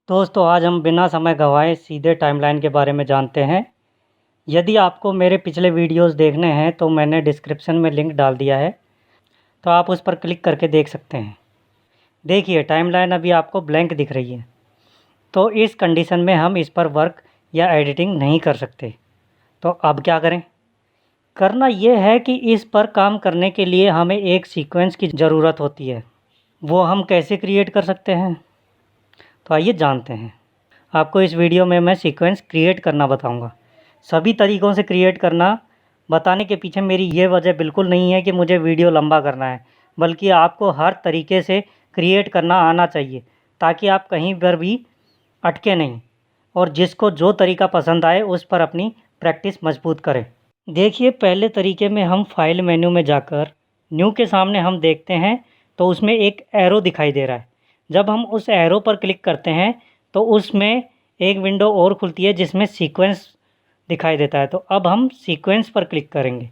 दोस्तों आज हम बिना समय गंवाए सीधे टाइमलाइन के बारे में जानते हैं। यदि आपको मेरे पिछले वीडियोस देखने हैं तो मैंने डिस्क्रिप्शन में लिंक डाल दिया है, तो आप उस पर क्लिक करके देख सकते हैं। देखिए टाइमलाइन अभी आपको ब्लैंक दिख रही है, तो इस कंडीशन में हम इस पर वर्क या एडिटिंग नहीं कर सकते। तो अब क्या करें? करना ये है कि इस पर काम करने के लिए हमें एक सीक्वेंस की ज़रूरत होती है। वो हम कैसे क्रिएट कर सकते हैं, तो आइए जानते हैं। आपको इस वीडियो में मैं सीक्वेंस क्रिएट करना बताऊंगा। सभी तरीक़ों से क्रिएट करना बताने के पीछे मेरी ये वजह बिल्कुल नहीं है कि मुझे वीडियो लंबा करना है, बल्कि आपको हर तरीके से क्रिएट करना आना चाहिए ताकि आप कहीं पर भी अटके नहीं और जिसको जो तरीका पसंद आए उस पर अपनी प्रैक्टिस मजबूत करें। देखिए पहले तरीके में हम फाइल मेन्यू में जाकर न्यू के सामने हम देखते हैं तो उसमें एक एरो दिखाई दे रहा है। जब हम उस एरो पर क्लिक करते हैं तो उसमें एक विंडो और खुलती है जिसमें सीक्वेंस दिखाई देता है। तो अब हम सीक्वेंस पर क्लिक करेंगे।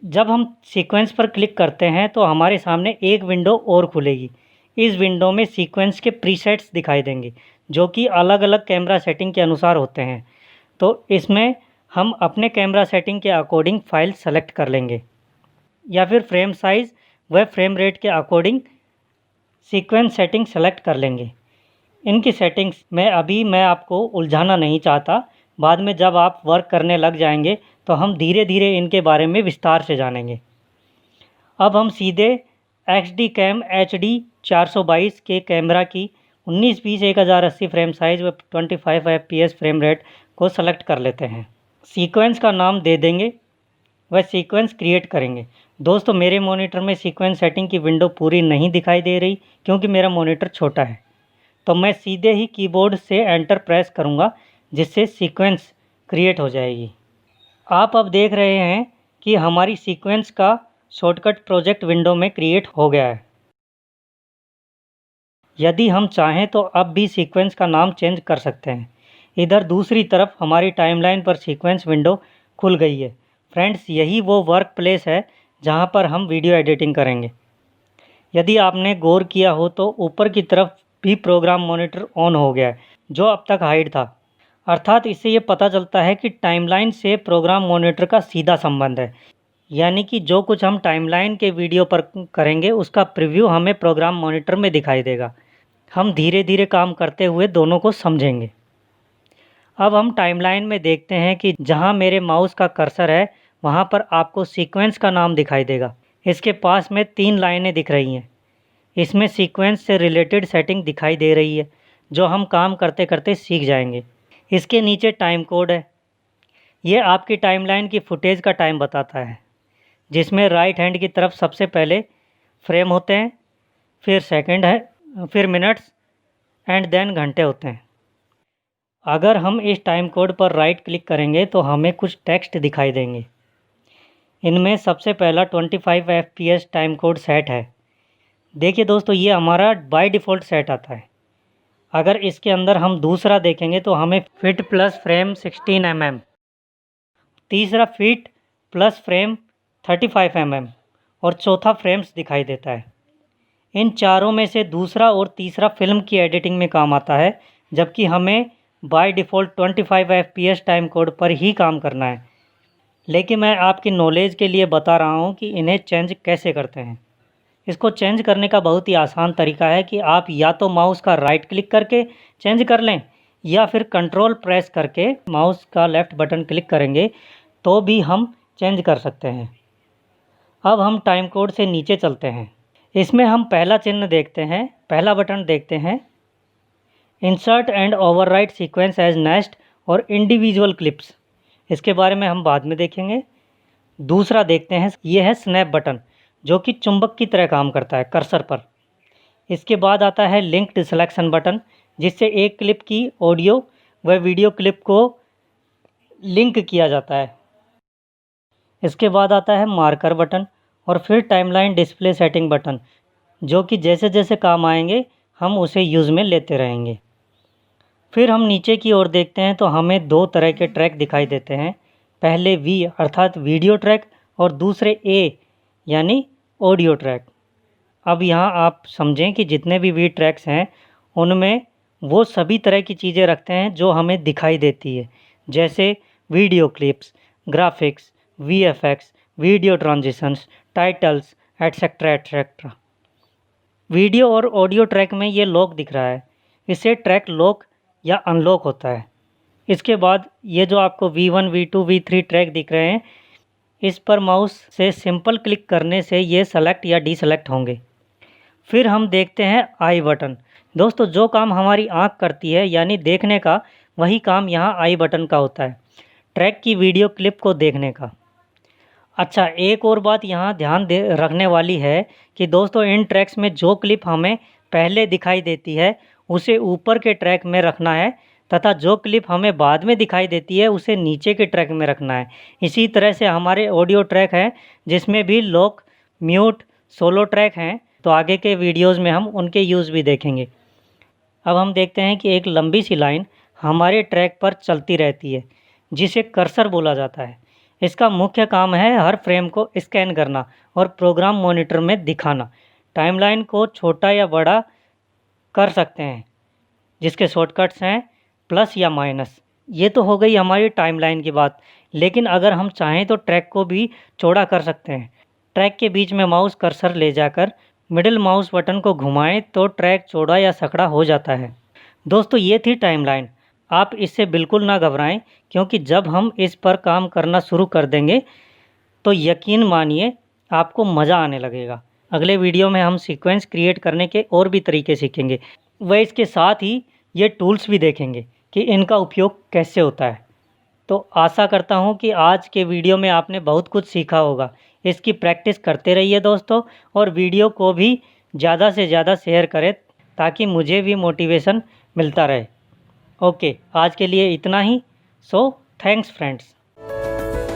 जब हम सीक्वेंस पर क्लिक करते हैं तो हमारे सामने एक विंडो और खुलेगी। इस विंडो में सीक्वेंस के प्रीसेट्स दिखाई देंगे जो कि अलग अलग कैमरा सेटिंग के अनुसार होते हैं। तो इसमें हम अपने कैमरा सेटिंग के अकॉर्डिंग फ़ाइल सेलेक्ट कर लेंगे या फिर फ्रेम साइज़ व फ्रेम रेट के अकॉर्डिंग सीक्वेंस सेटिंग सेलेक्ट कर लेंगे। इनकी सेटिंग्स में अभी मैं आपको उलझाना नहीं चाहता। बाद में जब आप वर्क करने लग जाएंगे तो हम धीरे धीरे इनके बारे में विस्तार से जानेंगे। अब हम सीधे XD-CAM HD 422 के कैमरा की 1920 1080 फ्रेम साइज़ व 25 FPS फ्रेम रेट को सेलेक्ट कर लेते हैं। सीक्वेंस का नाम दे देंगे वह सीक्वेंस क्रिएट करेंगे। दोस्तों मेरे मॉनिटर में सीक्वेंस सेटिंग की विंडो पूरी नहीं दिखाई दे रही क्योंकि मेरा मॉनिटर छोटा है, तो मैं सीधे ही कीबोर्ड से एंटर प्रेस करूंगा जिससे सीक्वेंस क्रिएट हो जाएगी। आप अब देख रहे हैं कि हमारी सीक्वेंस का शॉर्टकट प्रोजेक्ट विंडो में क्रिएट हो गया है। यदि हम चाहें तो अब भी सीक्वेंस का नाम चेंज कर सकते हैं। इधर दूसरी तरफ हमारी टाइमलाइन पर सीक्वेंस विंडो खुल गई है। फ्रेंड्स यही वो वर्क प्लेस है जहां पर हम वीडियो एडिटिंग करेंगे। यदि आपने गौर किया हो तो ऊपर की तरफ भी प्रोग्राम मॉनिटर ऑन हो गया है जो अब तक हाइड था। अर्थात इससे ये पता चलता है कि टाइमलाइन से प्रोग्राम मॉनिटर का सीधा संबंध है, यानी कि जो कुछ हम टाइमलाइन के वीडियो पर करेंगे उसका प्रीव्यू हमें प्रोग्राम मॉनिटर में दिखाई देगा। हम धीरे धीरे काम करते हुए दोनों को समझेंगे। अब हम टाइमलाइन में देखते हैं कि जहां मेरे माउस का कर्सर है वहां पर आपको सीक्वेंस का नाम दिखाई देगा। इसके पास में 3 लाइनें दिख रही हैं। इसमें सीक्वेंस से रिलेटेड सेटिंग दिखाई दे रही है जो हम काम करते करते सीख जाएंगे। इसके नीचे टाइम कोड है। ये आपकी टाइमलाइन की फुटेज का टाइम बताता है, जिसमें राइट हैंड की तरफ सबसे पहले फ्रेम होते हैं, फिर सेकंड है, फिर मिनट्स एंड देन घंटे होते हैं। अगर हम इस टाइम कोड पर राइट क्लिक करेंगे तो हमें कुछ टेक्स्ट दिखाई देंगे। इनमें सबसे पहला 25 FPS टाइम कोड सेट है। देखिए दोस्तों ये हमारा बाय डिफ़ॉल्ट सेट आता है। अगर इसके अंदर हम दूसरा देखेंगे तो हमें फिट प्लस फ्रेम 16 mm, तीसरा फिट प्लस फ्रेम 35 mm और चौथा फ्रेम्स दिखाई देता है। इन चारों में से दूसरा और तीसरा फिल्म की एडिटिंग में काम आता है, जबकि हमें by default 25 FPS time code पर ही काम करना है। लेकिन मैं आपकी नॉलेज के लिए बता रहा हूँ कि इन्हें चेंज कैसे करते हैं। इसको चेंज करने का बहुत ही आसान तरीका है कि आप या तो माउस का राइट क्लिक करके चेंज कर लें या फिर कंट्रोल प्रेस करके माउस का लेफ़्ट बटन क्लिक करेंगे तो भी हम चेंज कर सकते हैं। अब हम टाइम कोड से नीचे चलते हैं। इसमें हम पहला चिन्ह देखते हैं, पहला बटन देखते हैं, insert and overwrite sequence as next और इंडिविजुअल क्लिप्स। इसके बारे में हम बाद में देखेंगे। दूसरा देखते हैं, ये है स्नैप बटन जो कि चुंबक की तरह काम करता है कर्सर पर। इसके बाद आता है लिंक्ड सिलेक्शन बटन, जिससे एक क्लिप की ऑडियो व वीडियो क्लिप को लिंक किया जाता है। इसके बाद आता है मार्कर बटन और फिर टाइमलाइन डिस्प्ले सेटिंग बटन, जो कि जैसे जैसे काम आएंगे हम उसे यूज़ में लेते रहेंगे। फिर हम नीचे की ओर देखते हैं तो हमें 2 तरह के ट्रैक दिखाई देते हैं। पहले V अर्थात वीडियो ट्रैक और दूसरे A यानी ऑडियो ट्रैक। अब यहाँ आप समझें कि जितने भी V ट्रैक्स हैं उनमें वो सभी तरह की चीज़ें रखते हैं जो हमें दिखाई देती है, जैसे video clips, graphics, VFX, video transitions, titles, etcetera etcetera. Video और ऑडियो ट्रैक में ये लॉक दिख रहा है, इससे ट्रैक लॉक या अनलॉक होता है। इसके बाद ये जो आपको V1, V2, V3 ट्रैक दिख रहे हैं, इस पर माउस से सिंपल क्लिक करने से ये सेलेक्ट या डीसेलेक्ट होंगे। फिर हम देखते हैं आई बटन। दोस्तों, जो काम हमारी आँख करती है यानी देखने का, वही काम यहाँ आई बटन का होता है, ट्रैक की वीडियो क्लिप को देखने का। अच्छा, एक और बात यहाँ ध्यान दे रखने वाली है कि दोस्तों, इन ट्रैक्स में जो क्लिप हमें पहले दिखाई देती है उसे ऊपर के ट्रैक में रखना है, तथा जो क्लिप हमें बाद में दिखाई देती है उसे नीचे के ट्रैक में रखना है। इसी तरह से हमारे ऑडियो ट्रैक हैं जिसमें भी लॉक, म्यूट, सोलो ट्रैक हैं, तो आगे के वीडियोज़ में हम उनके यूज़ भी देखेंगे। अब हम देखते हैं कि एक लंबी सी लाइन हमारे ट्रैक पर चलती रहती है, जिसे कर्सर बोला जाता है। इसका मुख्य काम है हर फ्रेम को स्कैन करना और प्रोग्राम मॉनिटर में दिखाना। टाइमलाइन को छोटा या बड़ा कर सकते हैं, जिसके शॉर्टकट्स हैं प्लस या माइनस। ये तो हो गई हमारी टाइमलाइन की बात, लेकिन अगर हम चाहें तो ट्रैक को भी चौड़ा कर सकते हैं। ट्रैक के बीच में माउस कर्सर ले जाकर मिडिल माउस बटन को घुमाएं तो ट्रैक चौड़ा या सकड़ा हो जाता है। दोस्तों, ये थी टाइमलाइन। आप इससे बिल्कुल ना घबराएं, क्योंकि जब हम इस पर काम करना शुरू कर देंगे तो यकीन मानिए आपको मज़ा आने लगेगा। अगले वीडियो में हम सीक्वेंस क्रिएट करने के और भी तरीके सीखेंगे। वह इसके साथ ही ये टूल्स भी देखेंगे कि इनका उपयोग कैसे होता है। तो आशा करता हूँ कि आज के वीडियो में आपने बहुत कुछ सीखा होगा। इसकी प्रैक्टिस करते रहिए दोस्तों, और वीडियो को भी ज़्यादा से ज़्यादा शेयर करें ताकि मुझे भी मोटिवेशन मिलता रहे। ओके, आज के लिए इतना ही। So thanks friends.